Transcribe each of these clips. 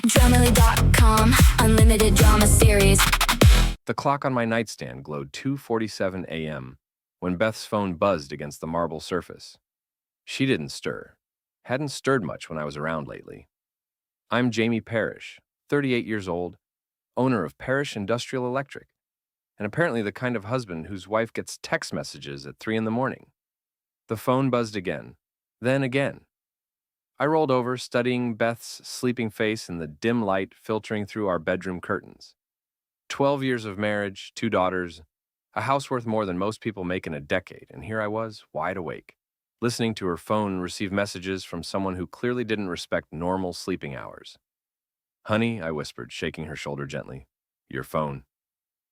Dramily.com, unlimited drama series. The clock on my nightstand glowed 2:47 a.m. when Beth's phone buzzed against the marble surface. She didn't stir. Hadn't stirred much when I was around lately. I'm Jamie Parrish, 38 years old, owner of Parrish Industrial Electric, and apparently the kind of husband whose wife gets text messages at 3 in the morning. The phone buzzed again, then again. I rolled over, studying Beth's sleeping face in the dim light filtering through our bedroom curtains. 12 years of marriage, 2 daughters, a house worth more than most people make in a decade, and here I was, wide awake, listening to her phone receive messages from someone who clearly didn't respect normal sleeping hours. "Honey," I whispered, shaking her shoulder gently. "Your phone."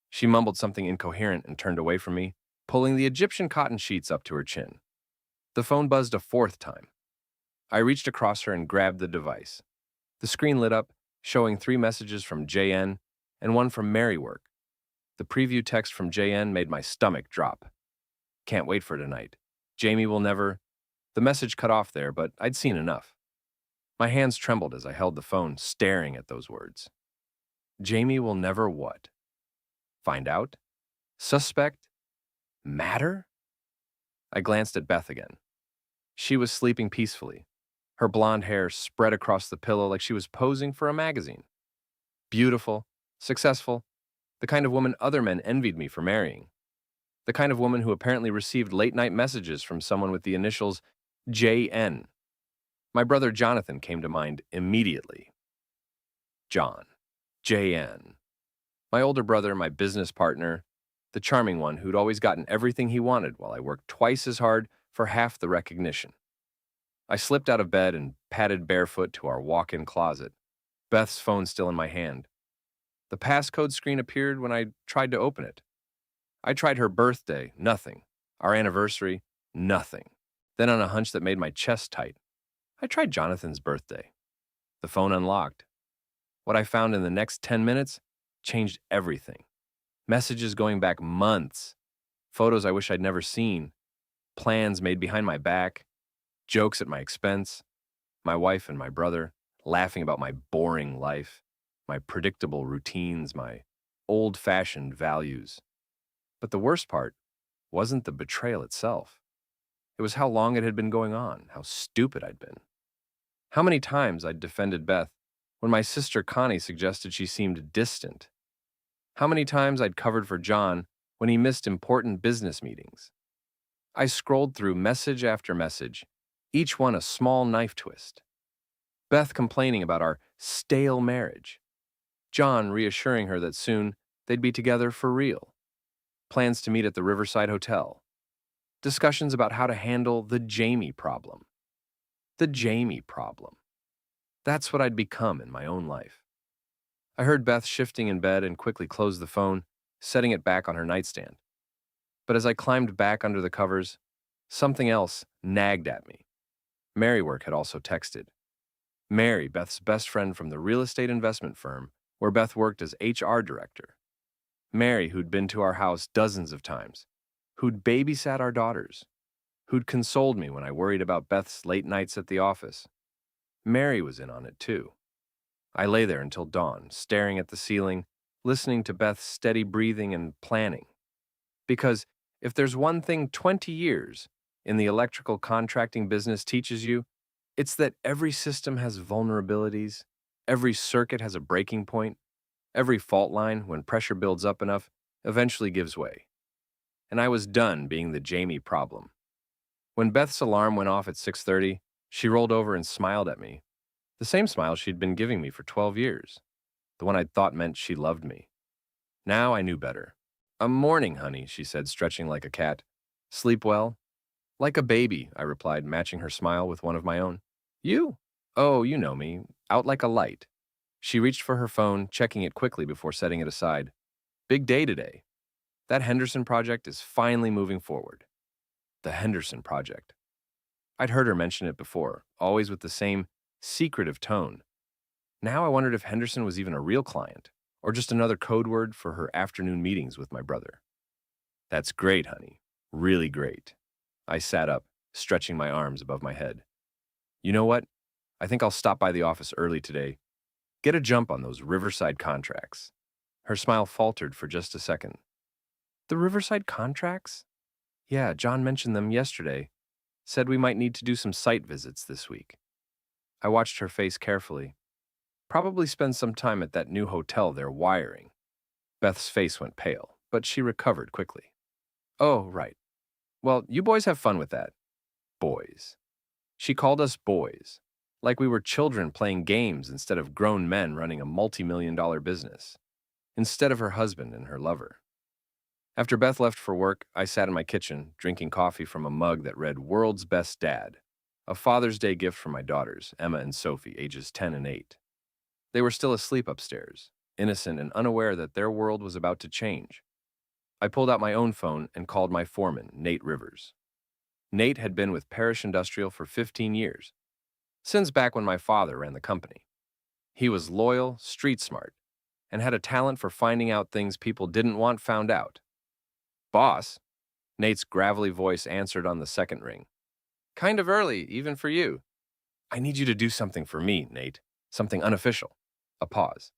She mumbled something incoherent and turned away from me, pulling the Egyptian cotton sheets up to her chin. The phone buzzed a 4th time. I reached across her and grabbed the device. The screen lit up, showing 3 messages from JN and 1 from Marywork. The preview text from JN made my stomach drop. "Can't wait for tonight. Jamie will never..." The message cut off there, but I'd seen enough. My hands trembled as I held the phone, staring at those words. Jamie will never what? Find out? Suspect? Matter? I glanced at Beth again. She was sleeping peacefully, her blonde hair spread across the pillow like she was posing for a magazine. Beautiful, successful, the kind of woman other men envied me for marrying. The kind of woman who apparently received late-night messages from someone with the initials JN. My brother Jonathan came to mind immediately. John. JN. My older brother, my business partner, the charming one who'd always gotten everything he wanted while I worked twice as hard for half the recognition. I slipped out of bed and padded barefoot to our walk-in closet, Beth's phone still in my hand. The passcode screen appeared when I tried to open it. I tried her birthday, nothing. Our anniversary, nothing. Then on a hunch that made my chest tight, I tried Jonathan's birthday. The phone unlocked. What I found in the next 10 minutes changed everything. Messages going back months, photos I wish I'd never seen, plans made behind my back, jokes at my expense, my wife and my brother laughing about my boring life, my predictable routines, my old-fashioned values. But the worst part wasn't the betrayal itself. It was how long it had been going on, how stupid I'd been. How many times I'd defended Beth when my sister Connie suggested she seemed distant. How many times I'd covered for John when he missed important business meetings. I scrolled through message after message, each one a small knife twist. Beth complaining about our stale marriage. John reassuring her that soon they'd be together for real. Plans to meet at the Riverside Hotel. Discussions about how to handle the Jamie problem. The Jamie problem. That's what I'd become in my own life. I heard Beth shifting in bed and quickly closed the phone, setting it back on her nightstand. But as I climbed back under the covers, something else nagged at me. Marywork had also texted. Mary, Beth's best friend from the real estate investment firm where Beth worked as HR director. Mary, who'd been to our house dozens of times, who'd babysat our daughters, who'd consoled me when I worried about Beth's late nights at the office. Mary was in on it too. I lay there until dawn, staring at the ceiling, listening to Beth's steady breathing and planning. Because if there's one thing 20 years in the electrical contracting business teaches you, it's that every system has vulnerabilities, every circuit has a breaking point, every fault line, when pressure builds up enough, eventually gives way. And I was done being the Jamie problem. When Beth's alarm went off at 6:30, she rolled over and smiled at me. The same smile she'd been giving me for 12 years. The one I'd thought meant she loved me. Now I knew better. "Morning, honey," she said, stretching like a cat. "Sleep well?" "Like a baby," I replied, matching her smile with one of my own. "You?" "Oh, you know me. Out like a light." She reached for her phone, checking it quickly before setting it aside. "Big day today. That Henderson project is finally moving forward." The Henderson project. I'd heard her mention it before, always with the same secretive tone. Now I wondered if Henderson was even a real client, or just another code word for her afternoon meetings with my brother. "That's great, honey. Really great." I sat up, stretching my arms above my head. "You know what? I think I'll stop by the office early today. Get a jump on those Riverside contracts. Her smile faltered for just a second. The Riverside contracts? Yeah, John mentioned them yesterday. Said we might need to do some site visits this week. I watched her face carefully. Probably spend some time at that new hotel they're wiring. Beth's face went pale, but she recovered quickly. Oh, right. Well, you boys have fun with that. Boys. She called us boys, like we were children playing games instead of grown men running a multi-million-dollar business, instead of her husband and her lover. After Beth left for work, I sat in my kitchen, drinking coffee from a mug that read World's Best Dad, a Father's Day gift for my daughters, Emma and Sophie, ages 10 and 8. They were still asleep upstairs, innocent and unaware that their world was about to change. I pulled out my own phone and called my foreman, Nate Rivers. Nate had been with Parrish Industrial for 15 years, since back when my father ran the company. He was loyal, street smart, and had a talent for finding out things people didn't want found out. Boss, Nate's gravelly voice answered on the second ring. Kind of early, even for you. I need you to do something for me, Nate. Something unofficial. A pause.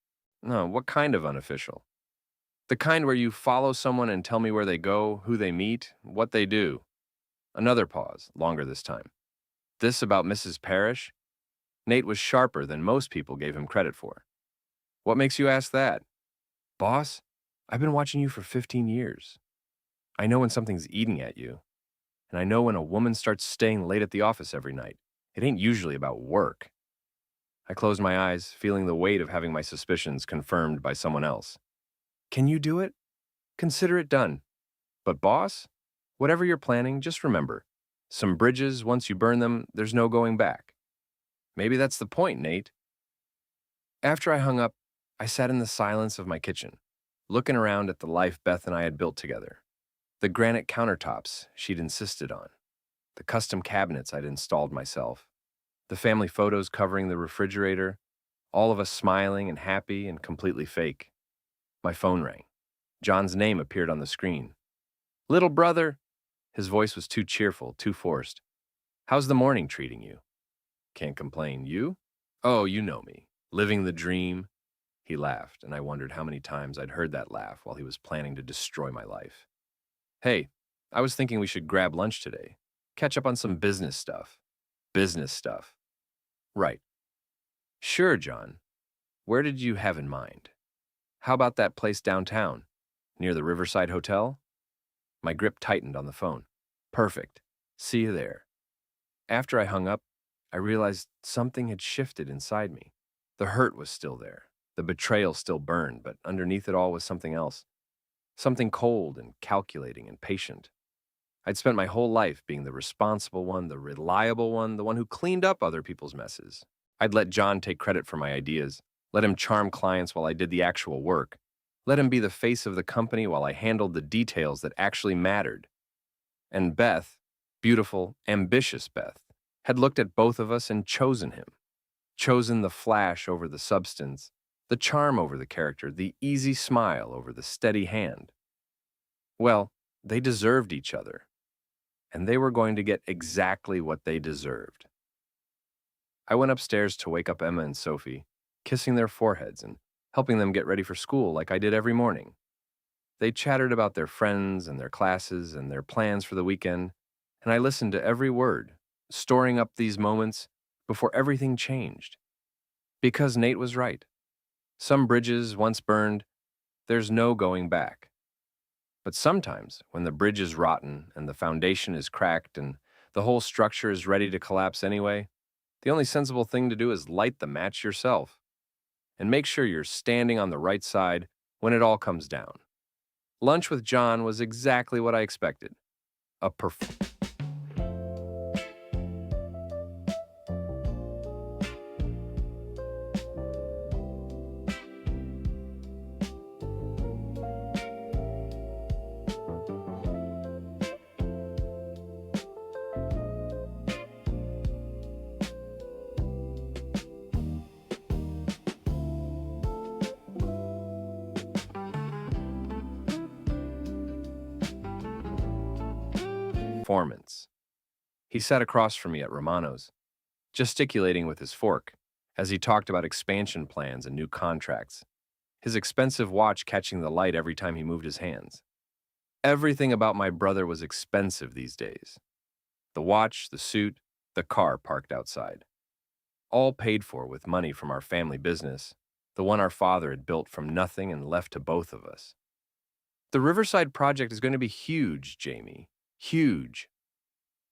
No, what kind of unofficial? The kind where you follow someone and tell me where they go, who they meet, what they do. Another pause, longer this time. This about Mrs. Parrish? Nate was sharper than most people gave him credit for. What makes you ask that? Boss, I've been watching you for 15 years. I know when something's eating at you, and I know when a woman starts staying late at the office every night. It ain't usually about work. I closed my eyes, feeling the weight of having my suspicions confirmed by someone else. Can you do it? Consider it done. But boss, whatever you're planning, just remember, some bridges, once you burn them, there's no going back. Maybe that's the point, Nate. After I hung up, I sat in the silence of my kitchen, looking around at the life Beth and I had built together. The granite countertops she'd insisted on, the custom cabinets I'd installed myself, the family photos covering the refrigerator, all of us smiling and happy and completely fake. My phone rang. John's name appeared on the screen. Little brother. His voice was too cheerful, too forced. How's the morning treating you? Can't complain. You? Oh, you know me. Living the dream. He laughed, and I wondered how many times I'd heard that laugh while he was planning to destroy my life. Hey, I was thinking we should grab lunch today. Catch up on some business stuff. Business stuff. Right. Sure, John. Where did you have in mind? How about that place downtown, near the Riverside Hotel? My grip tightened on the phone. Perfect. See you there. After I hung up, I realized something had shifted inside me. The hurt was still there. The betrayal still burned, but underneath it all was something else. Something cold and calculating and patient. I'd spent my whole life being the responsible one, the reliable one, the one who cleaned up other people's messes. I'd let John take credit for my ideas, let him charm clients while I did the actual work, let him be the face of the company while I handled the details that actually mattered. And Beth, beautiful, ambitious Beth, had looked at both of us and chosen him. Chosen the flash over the substance, the charm over the character, the easy smile over the steady hand. Well, they deserved each other, and they were going to get exactly what they deserved. I went upstairs to wake up Emma and Sophie, kissing their foreheads and helping them get ready for school like I did every morning. They chattered about their friends and their classes and their plans for the weekend, and I listened to every word, storing up these moments before everything changed. Because Nate was right. Some bridges, once burned, there's no going back. But sometimes, when the bridge is rotten and the foundation is cracked and the whole structure is ready to collapse anyway, the only sensible thing to do is light the match yourself and make sure you're standing on the right side when it all comes down. Lunch with John was exactly what I expected. A performance. He sat across from me at Romano's, gesticulating with his fork, as he talked about expansion plans and new contracts, his expensive watch catching the light every time he moved his hands. Everything about my brother was expensive these days. The watch, the suit, the car parked outside. All paid for with money from our family business, the one our father had built from nothing and left to both of us. The Riverside project is going to be huge, Jamie. Huge.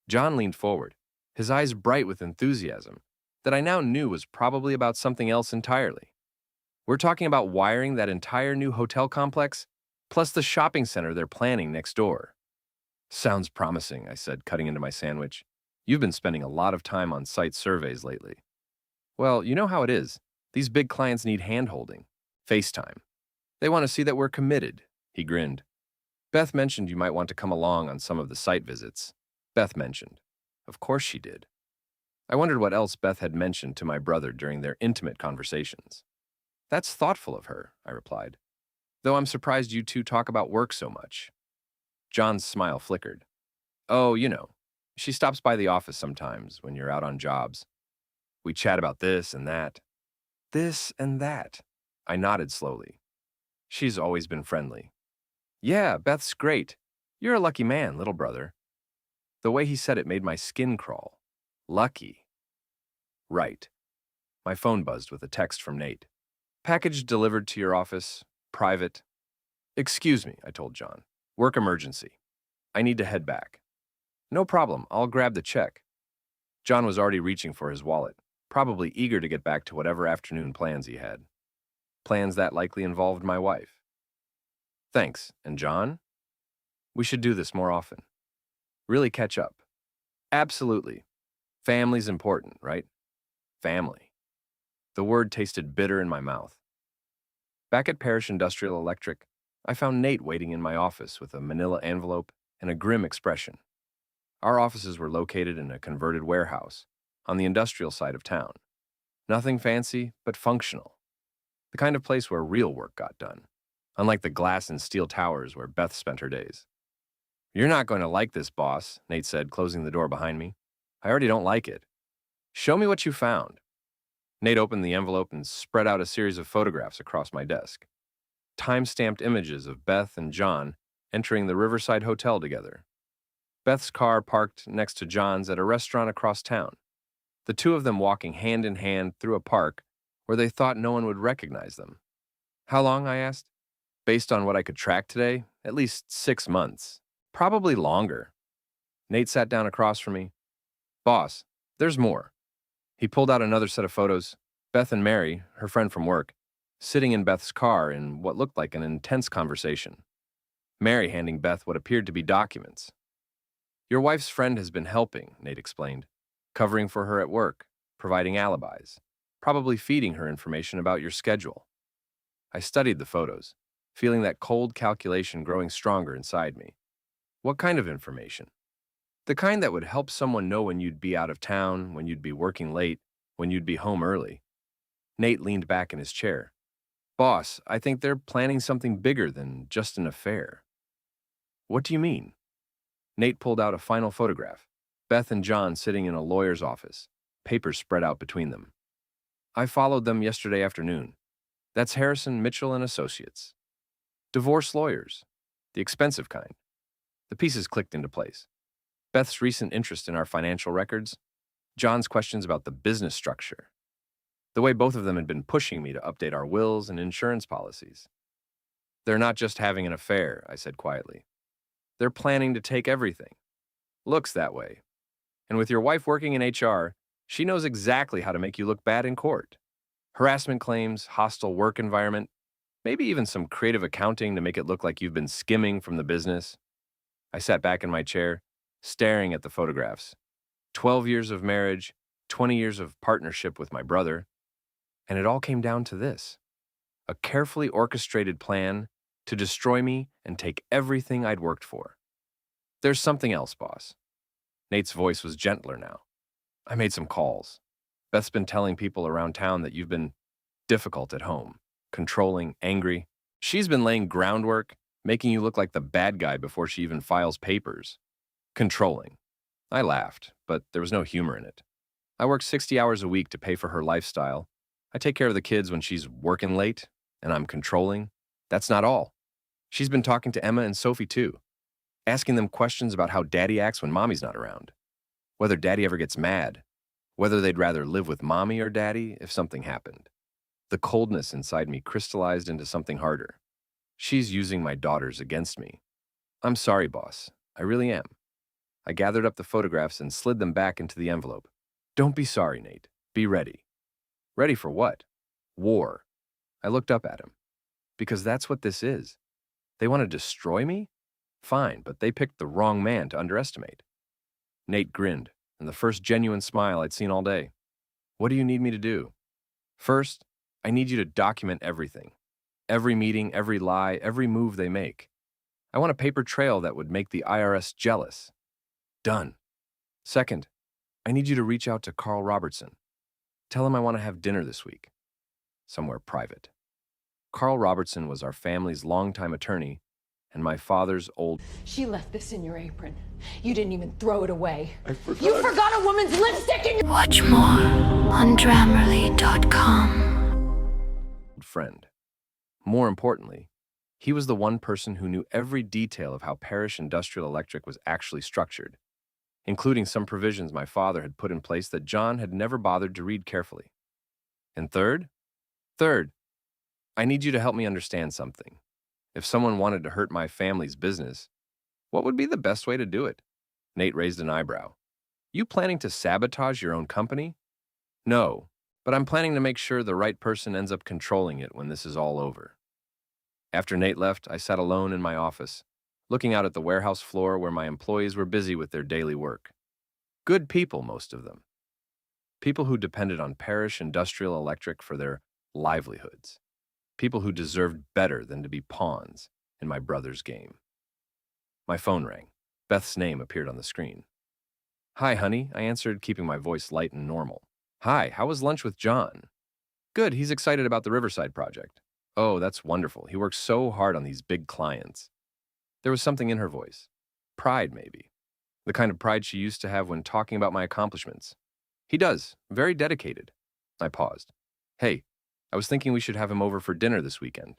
John leaned forward, his eyes bright with enthusiasm that I now knew was probably about something else entirely. We're talking about wiring that entire new hotel complex, plus the shopping center they're planning next door. Sounds promising, I said, cutting into my sandwich. You've been spending a lot of time on site surveys lately. Well, you know how it is. These big clients need hand-holding, FaceTime. They want to see that we're committed. He grinned. Beth mentioned you might want to come along on some of the site visits. Beth mentioned. Of course she did. I wondered what else Beth had mentioned to my brother during their intimate conversations. That's thoughtful of her, I replied. Though I'm surprised you two talk about work so much. John's smile flickered. Oh, you know, she stops by the office sometimes when you're out on jobs. We chat about this and that. This and that. I nodded slowly. She's always been friendly. Yeah, Beth's great. You're a lucky man, little brother. The way he said it made my skin crawl. Lucky. Right. My phone buzzed with a text from Nate. Package delivered to your office. Private. Excuse me, I told John. Work emergency. I need to head back. No problem, I'll grab the check. John was already reaching for his wallet, probably eager to get back to whatever afternoon plans he had. Plans that likely involved my wife. Thanks. And John? We should do this more often. Really catch up. Absolutely. Family's important, right? Family. The word tasted bitter in my mouth. Back at Parrish Industrial Electric, I found Nate waiting in my office with a manila envelope and a grim expression. Our offices were located in a converted warehouse on the industrial side of town. Nothing fancy, but functional. The kind of place where real work got done, unlike the glass and steel towers where Beth spent her days. You're not going to like this, boss, Nate said, closing the door behind me. I already don't like it. Show me what you found. Nate opened the envelope and spread out a series of photographs across my desk. Time-stamped images of Beth and John entering the Riverside Hotel together. Beth's car parked next to John's at a restaurant across town. The two of them walking hand in hand through a park where they thought no one would recognize them. How long, I asked. Based on what I could track today, at least 6 months. Probably longer. Nate sat down across from me. Boss, there's more. He pulled out another set of photos. Beth and Mary, her friend from work, sitting in Beth's car in what looked like an intense conversation. Mary handing Beth what appeared to be documents. Your wife's friend has been helping, Nate explained, covering for her at work, providing alibis, probably feeding her information about your schedule. I studied the photos, feeling that cold calculation growing stronger inside me. What kind of information? The kind that would help someone know when you'd be out of town, when you'd be working late, when you'd be home early. Nate leaned back in his chair. Boss, I think they're planning something bigger than just an affair. What do you mean? Nate pulled out a final photograph. Beth and John sitting in a lawyer's office, papers spread out between them. I followed them yesterday afternoon. That's Harrison, Mitchell and Associates. Divorce lawyers. The expensive kind. The pieces clicked into place. Beth's recent interest in our financial records. John's questions about the business structure. The way both of them had been pushing me to update our wills and insurance policies. They're not just having an affair, I said quietly. They're planning to take everything. Looks that way. And with your wife working in HR, she knows exactly how to make you look bad in court. Harassment claims, hostile work environment, maybe even some creative accounting to make it look like you've been skimming from the business. I sat back in my chair, staring at the photographs. 12 years of marriage, 20 years of partnership with my brother. And it all came down to this. A carefully orchestrated plan to destroy me and take everything I'd worked for. There's something else, boss. Nate's voice was gentler now. I made some calls. Beth's been telling people around town that you've been difficult at home, controlling, angry. She's been laying groundwork, making you look like the bad guy before she even files papers. Controlling. I laughed, but there was no humor in it. I work 60 hours a week to pay for her lifestyle. I take care of the kids when she's working late, and I'm controlling. That's not all. She's been talking to Emma and Sophie too, asking them questions about how daddy acts when mommy's not around, whether daddy ever gets mad, whether they'd rather live with mommy or daddy if something happened. The coldness inside me crystallized into something harder. She's using my daughters against me. I'm sorry, boss. I really am. I gathered up the photographs and slid them back into the envelope. Don't be sorry, Nate. Be ready. Ready for what? War. I looked up at him. Because that's what this is. They want to destroy me? Fine, but they picked the wrong man to underestimate. Nate grinned, and the first genuine smile I'd seen all day. What do you need me to do? First, I need you to document everything. Every meeting, every lie, every move they make. I want a paper trail that would make the IRS jealous. Done. Second, I need you to reach out to Carl Robertson. Tell him I want to have dinner this week. Somewhere private. Carl Robertson was our family's longtime attorney and my father's old... She left this in your apron. You didn't even throw it away. I forgot. You forgot a woman's lipstick in your... Watch more on Grammarly.com. friend. More importantly, he was the one person who knew every detail of how Parish Industrial Electric was actually structured, including some provisions my father had put in place that John had never bothered to read carefully. And third, I need you to help me understand something. If someone wanted to hurt my family's business, what would be the best way to do it? Nate raised an eyebrow. You planning to sabotage your own company? No, but I'm planning to make sure the right person ends up controlling it when this is all over. After Nate left, I sat alone in my office, looking out at the warehouse floor where my employees were busy with their daily work. Good people, most of them. People who depended on Parish Industrial Electric for their livelihoods. People who deserved better than to be pawns in my brother's game. My phone rang. Beth's name appeared on the screen. Hi, honey, I answered, keeping my voice light and normal. Hi, how was lunch with John? Good, he's excited about the Riverside project. Oh, that's wonderful. He works so hard on these big clients. There was something in her voice. Pride, maybe. The kind of pride she used to have when talking about my accomplishments. He does. Very dedicated. I paused. Hey, I was thinking we should have him over for dinner this weekend.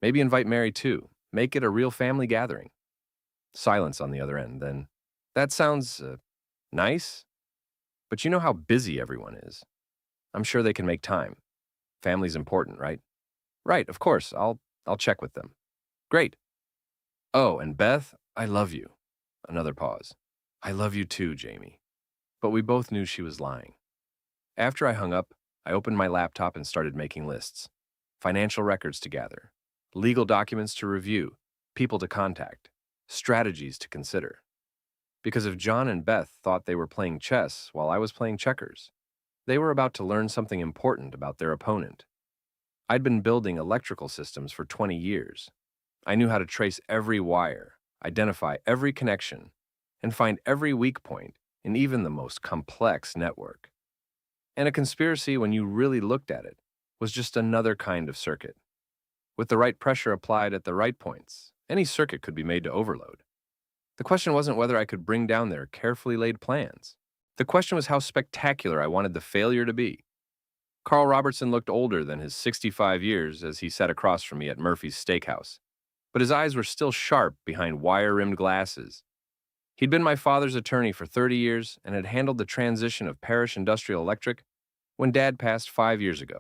Maybe invite Mary too. Make it a real family gathering. Silence on the other end, then. That sounds, nice. But you know how busy everyone is. I'm sure they can make time. Family's important, right? Right, of course. I'll check with them. Great. Oh, and Beth, I love you. Another pause. I love you too, Jamie. But we both knew she was lying. After I hung up, I opened my laptop and started making lists. Financial records to gather, legal documents to review, people to contact, strategies to consider. Because if John and Beth thought they were playing chess while I was playing checkers, they were about to learn something important about their opponent. I'd been building electrical systems for 20 years. I knew how to trace every wire, identify every connection, and find every weak point in even the most complex network. And a conspiracy, when you really looked at it, was just another kind of circuit. With the right pressure applied at the right points, any circuit could be made to overload. The question wasn't whether I could bring down their carefully laid plans. The question was how spectacular I wanted the failure to be. Carl Robertson looked older than his 65 years as he sat across from me at Murphy's Steakhouse, but his eyes were still sharp behind wire-rimmed glasses. He'd been my father's attorney for 30 years and had handled the transition of Parish Industrial Electric when Dad passed 5 years ago.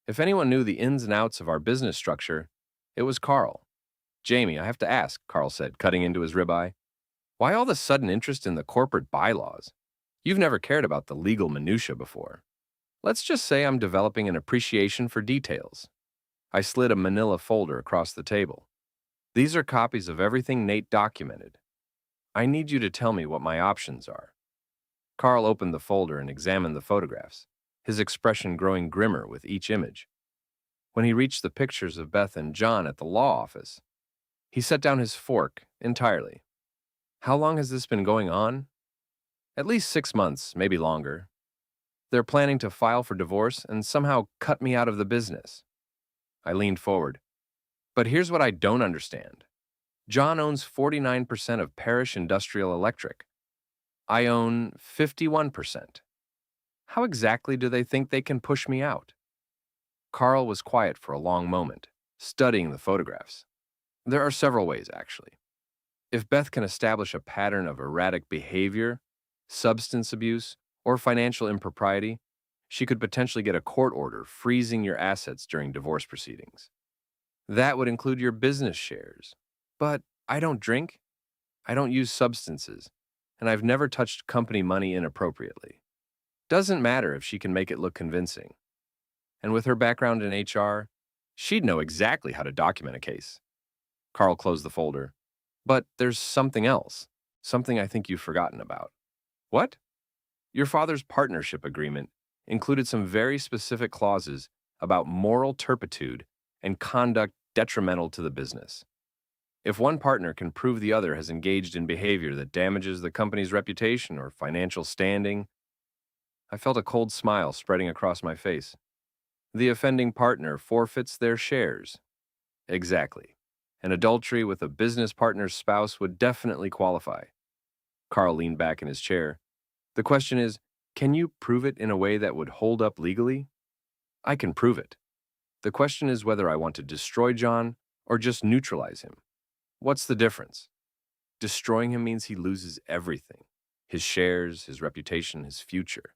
If anyone knew the ins and outs of our business structure, it was Carl. Jamie, I have to ask, Carl said, cutting into his ribeye. Why all the sudden interest in the corporate bylaws? You've never cared about the legal minutia before. Let's just say I'm developing an appreciation for details. I slid a manila folder across the table. These are copies of everything Nate documented. I need you to tell me what my options are. Carl opened the folder and examined the photographs, his expression growing grimmer with each image. When he reached the pictures of Beth and John at the law office, he set down his fork entirely. How long has this been going on? At least 6 months, maybe longer. They're planning to file for divorce and somehow cut me out of the business. I leaned forward. But here's what I don't understand. John owns 49% of Parish Industrial Electric. I own 51%. How exactly do they think they can push me out? Carl was quiet for a long moment, studying the photographs. There are several ways, actually. If Beth can establish a pattern of erratic behavior, substance abuse, or financial impropriety, she could potentially get a court order freezing your assets during divorce proceedings. That would include your business shares. But I don't drink, I don't use substances, and I've never touched company money inappropriately. Doesn't matter if she can make it look convincing. And with her background in HR, she'd know exactly how to document a case. Carl closed the folder. But there's something else, something I think you've forgotten about. What? Your father's partnership agreement included some very specific clauses about moral turpitude and conduct detrimental to the business. If one partner can prove the other has engaged in behavior that damages the company's reputation or financial standing, I felt a cold smile spreading across my face. The offending partner forfeits their shares. Exactly. An adultery with a business partner's spouse would definitely qualify. Carl leaned back in his chair. The question is, can you prove it in a way that would hold up legally? I can prove it. The question is whether I want to destroy John or just neutralize him. What's the difference? Destroying him means he loses everything. His shares, his reputation, his future.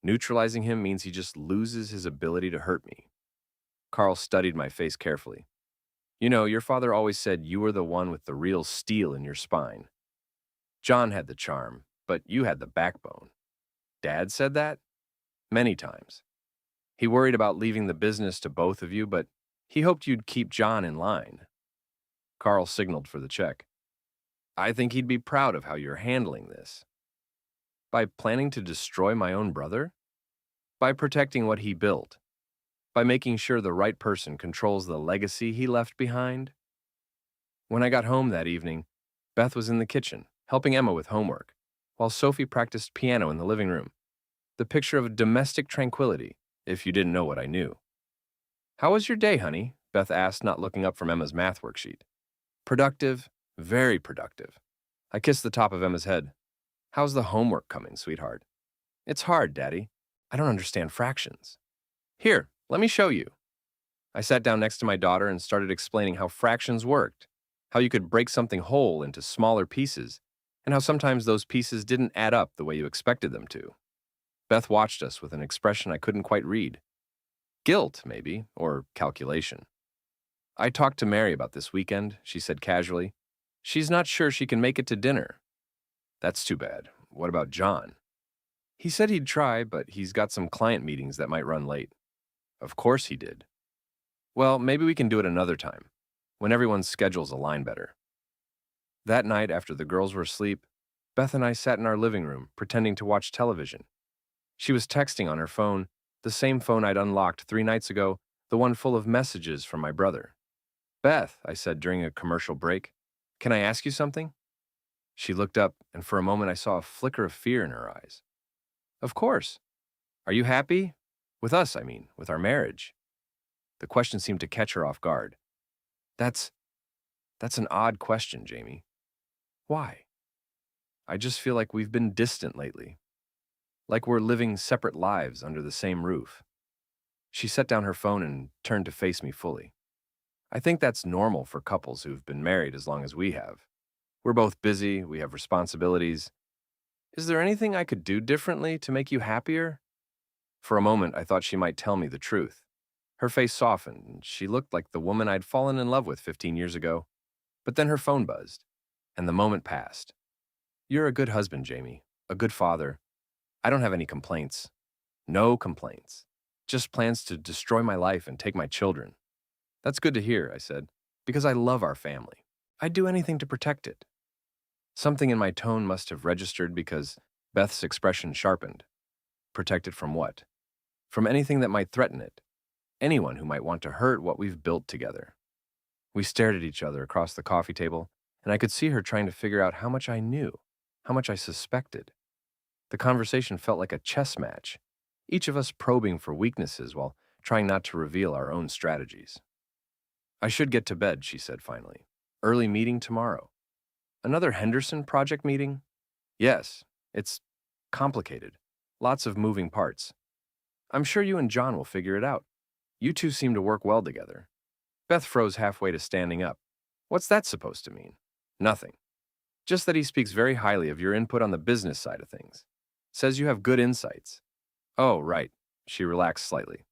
Neutralizing him means he just loses his ability to hurt me. Carl studied my face carefully. You know, your father always said you were the one with the real steel in your spine. John had the charm, but you had the backbone. Dad said that? Many times. He worried about leaving the business to both of you, but he hoped you'd keep John in line. Carl signaled for the check. I think he'd be proud of how you're handling this. By planning to destroy my own brother? By protecting what he built? By making sure the right person controls the legacy he left behind? When I got home that evening, Beth was in the kitchen, helping Emma with homework, while Sophie practiced piano in the living room. The picture of domestic tranquility, if you didn't know what I knew. How was your day, honey? Beth asked, not looking up from Emma's math worksheet. Productive, very productive. I kissed the top of Emma's head. How's the homework coming, sweetheart? It's hard, Daddy. I don't understand fractions. Here, let me show you. I sat down next to my daughter and started explaining how fractions worked, how you could break something whole into smaller pieces, and how sometimes those pieces didn't add up the way you expected them to. Beth watched us with an expression I couldn't quite read. Guilt, maybe, or calculation. I talked to Mary about this weekend, she said casually. She's not sure she can make it to dinner. That's too bad. What about John? He said he'd try, but he's got some client meetings that might run late. Of course he did. Well, maybe we can do it another time, when everyone's schedules align better. That night, after the girls were asleep, Beth and I sat in our living room, pretending to watch television. She was texting on her phone, the same phone I'd unlocked 3 nights ago, the one full of messages from my brother. Beth, I said during a commercial break, can I ask you something? She looked up, and for a moment I saw a flicker of fear in her eyes. Of course. Are you happy? With us, I mean, with our marriage. The question seemed to catch her off guard. That's an odd question, Jamie. Why? I just feel like we've been distant lately. Like we're living separate lives under the same roof. She set down her phone and turned to face me fully. I think that's normal for couples who've been married as long as we have. We're both busy, we have responsibilities. Is there anything I could do differently to make you happier? For a moment, I thought she might tell me the truth. Her face softened, and she looked like the woman I'd fallen in love with 15 years ago. But then her phone buzzed, and the moment passed. You're a good husband, Jamie, a good father. I don't have any complaints. No complaints. Just plans to destroy my life and take my children. That's good to hear, I said, because I love our family. I'd do anything to protect it. Something in my tone must have registered because Beth's expression sharpened. Protect it from what? From anything that might threaten it. Anyone who might want to hurt what we've built together. We stared at each other across the coffee table, and I could see her trying to figure out how much I knew, how much I suspected. The conversation felt like a chess match, each of us probing for weaknesses while trying not to reveal our own strategies. I should get to bed, she said finally. Early meeting tomorrow. Another Henderson project meeting? Yes, it's complicated. Lots of moving parts. I'm sure you and John will figure it out. You two seem to work well together. Beth froze halfway to standing up. What's that supposed to mean? Nothing. Just that he speaks very highly of your input on the business side of things. Says you have good insights. Oh, right. She relaxed slightly.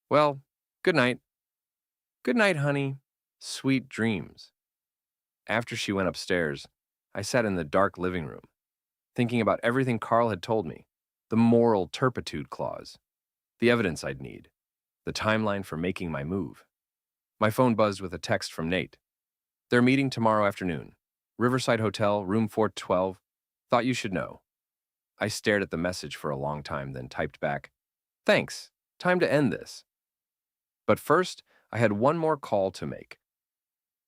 Well, good night. Good night, honey. Sweet dreams. After she went upstairs, I sat in the dark living room, thinking about everything Carl had told me, the moral turpitude clause, the evidence I'd need, the timeline for making my move. My phone buzzed with a text from Nate. They're meeting tomorrow afternoon. Riverside Hotel, room 412. Thought you should know. I stared at the message for a long time, then typed back, Thanks. Time to end this. But first, I had one more call to make.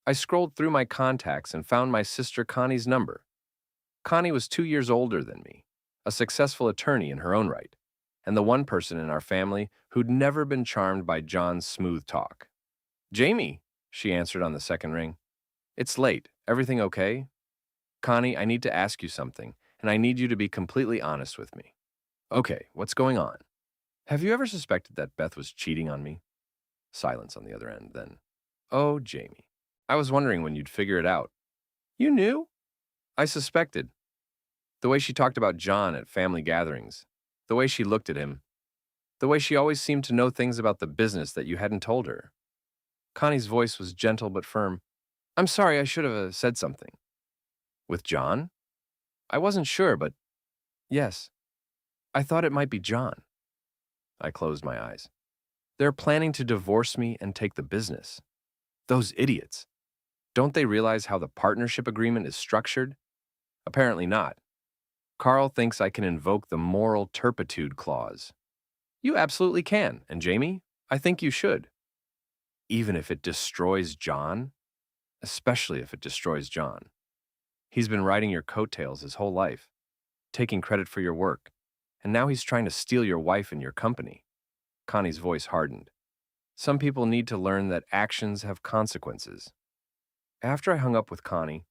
I scrolled through my contacts and found my sister Connie's number. Connie was 2 years older than me, a successful attorney in her own right, and the one person in our family who'd never been charmed by John's smooth talk. Jamie, she answered on the second ring. It's late. Everything okay? Connie, I need to ask you something, and I need you to be completely honest with me. Okay, what's going on? Have you ever suspected that Beth was cheating on me? Silence on the other end, then. Oh, Jamie. I was wondering when you'd figure it out. You knew? I suspected. The way she talked about John at family gatherings, the way she looked at him, the way she always seemed to know things about the business that you hadn't told her. Connie's voice was gentle but firm. I'm sorry, I should have said something. With John? I wasn't sure, but yes. I thought it might be John. I closed my eyes. They're planning to divorce me and take the business. Those idiots. Don't they realize how the partnership agreement is structured? Apparently not. Carl thinks I can invoke the moral turpitude clause. You absolutely can, and Jamie, I think you should. Even if it destroys John? Especially if it destroys John. He's been riding your coattails his whole life, taking credit for your work, and now he's trying to steal your wife and your company. Connie's voice hardened. Some people need to learn that actions have consequences. After I hung up with Connie,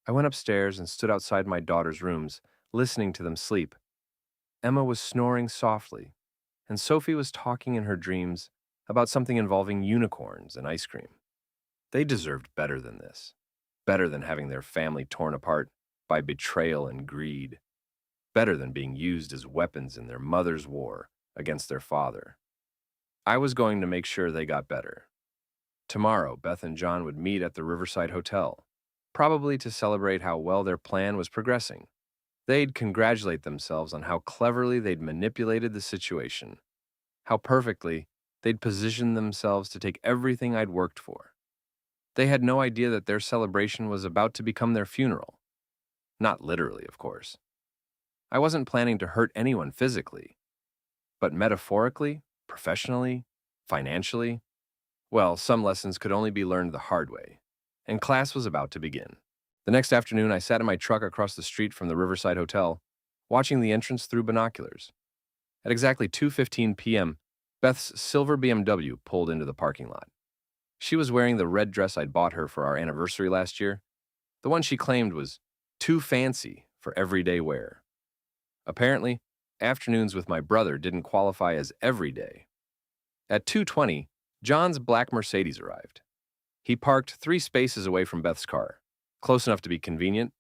I went upstairs and stood outside my daughter's rooms, listening to them sleep. Emma was snoring softly, and Sophie was talking in her dreams about something involving unicorns and ice cream. They deserved better than this, better than having their family torn apart by betrayal and greed, better than being used as weapons in their mother's war against their father. I was going to make sure they got better. Tomorrow, Beth and John would meet at the Riverside Hotel, probably to celebrate how well their plan was progressing. They'd congratulate themselves on how cleverly they'd manipulated the situation, how perfectly they'd positioned themselves to take everything I'd worked for. They had no idea that their celebration was about to become their funeral. Not literally, of course. I wasn't planning to hurt anyone physically, but metaphorically, professionally, financially, well, some lessons could only be learned the hard way, and class was about to begin. The next afternoon, I sat in my truck across the street from the Riverside Hotel, watching the entrance through binoculars. At exactly 2:15 p.m., Beth's silver BMW pulled into the parking lot. She was wearing the red dress I'd bought her for our anniversary last year, the one she claimed was too fancy for everyday wear. Apparently, afternoons with my brother didn't qualify as everyday. At 2:20, John's black Mercedes arrived. He parked 3 spaces away from Beth's car, close enough to be convenient,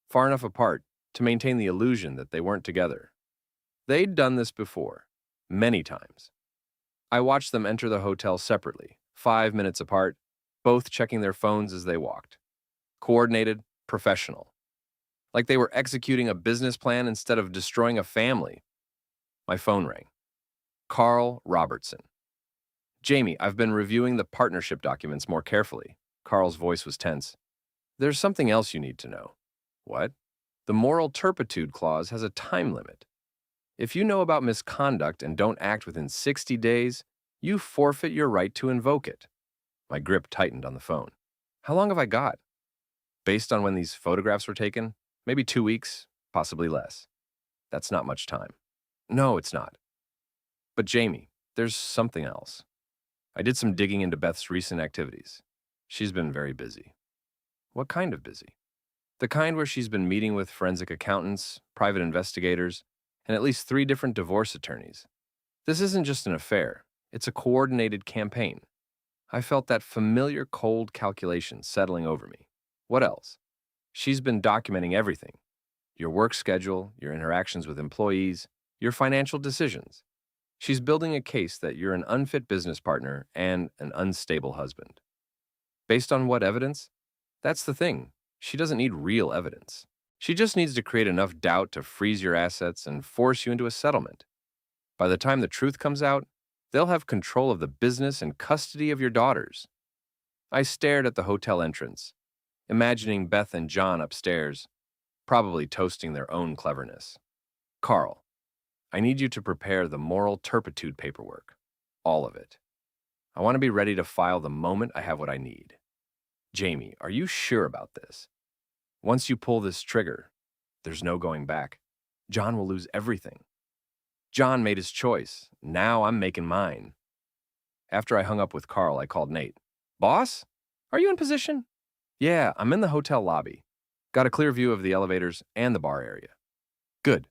far enough apart to maintain the illusion that they weren't together. They'd done this before, many times. I watched them enter the hotel separately, 5 minutes apart, both checking their phones as they walked. Coordinated, professional. Like they were executing a business plan instead of destroying a family. My phone rang. Carl Robertson. Jamie, I've been reviewing the partnership documents more carefully. Carl's voice was tense. There's something else you need to know. What? The moral turpitude clause has a time limit. If you know about misconduct and don't act within 60 days, you forfeit your right to invoke it. My grip tightened on the phone. How long have I got? Based on when these photographs were taken, maybe 2 weeks, possibly less. That's not much time. No, it's not. But Jamie, there's something else. I did some digging into Beth's recent activities. She's been very busy. What kind of busy? The kind where she's been meeting with forensic accountants, private investigators, and at least 3 different divorce attorneys. This isn't just an affair, it's a coordinated campaign. I felt that familiar cold calculation settling over me. What else? She's been documenting everything: your work schedule, your interactions with employees, your financial decisions. She's building a case that you're an unfit business partner and an unstable husband. Based on what evidence? That's the thing. She doesn't need real evidence. She just needs to create enough doubt to freeze your assets and force you into a settlement. By the time the truth comes out, they'll have control of the business and custody of your daughters. I stared at the hotel entrance, imagining Beth and John upstairs, probably toasting their own cleverness. Carl, I need you to prepare the moral turpitude paperwork. All of it. I want to be ready to file the moment I have what I need. Jamie, are you sure about this? Once you pull this trigger, there's no going back. John will lose everything. John made his choice. Now I'm making mine. After I hung up with Carl, I called Nate. Boss? Are you in position? Yeah, I'm in the hotel lobby. Got a clear view of the elevators and the bar area. Good.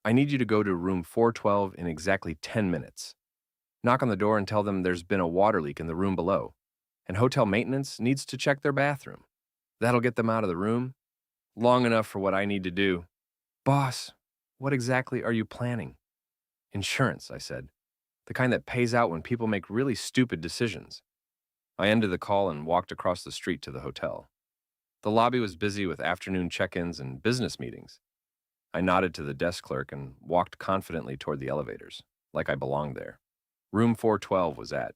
I need you to go to room 412 in exactly 10 minutes. Knock on the door and tell them there's been a water leak in the room below, and hotel maintenance needs to check their bathroom. That'll get them out of the room. Long enough for what I need to do. Boss, what exactly are you planning? Insurance, I said. The kind that pays out when people make really stupid decisions. I ended the call and walked across the street to the hotel. The lobby was busy with afternoon check-ins and business meetings. I nodded to the desk clerk and walked confidently toward the elevators, like I belonged there. Room 412 was at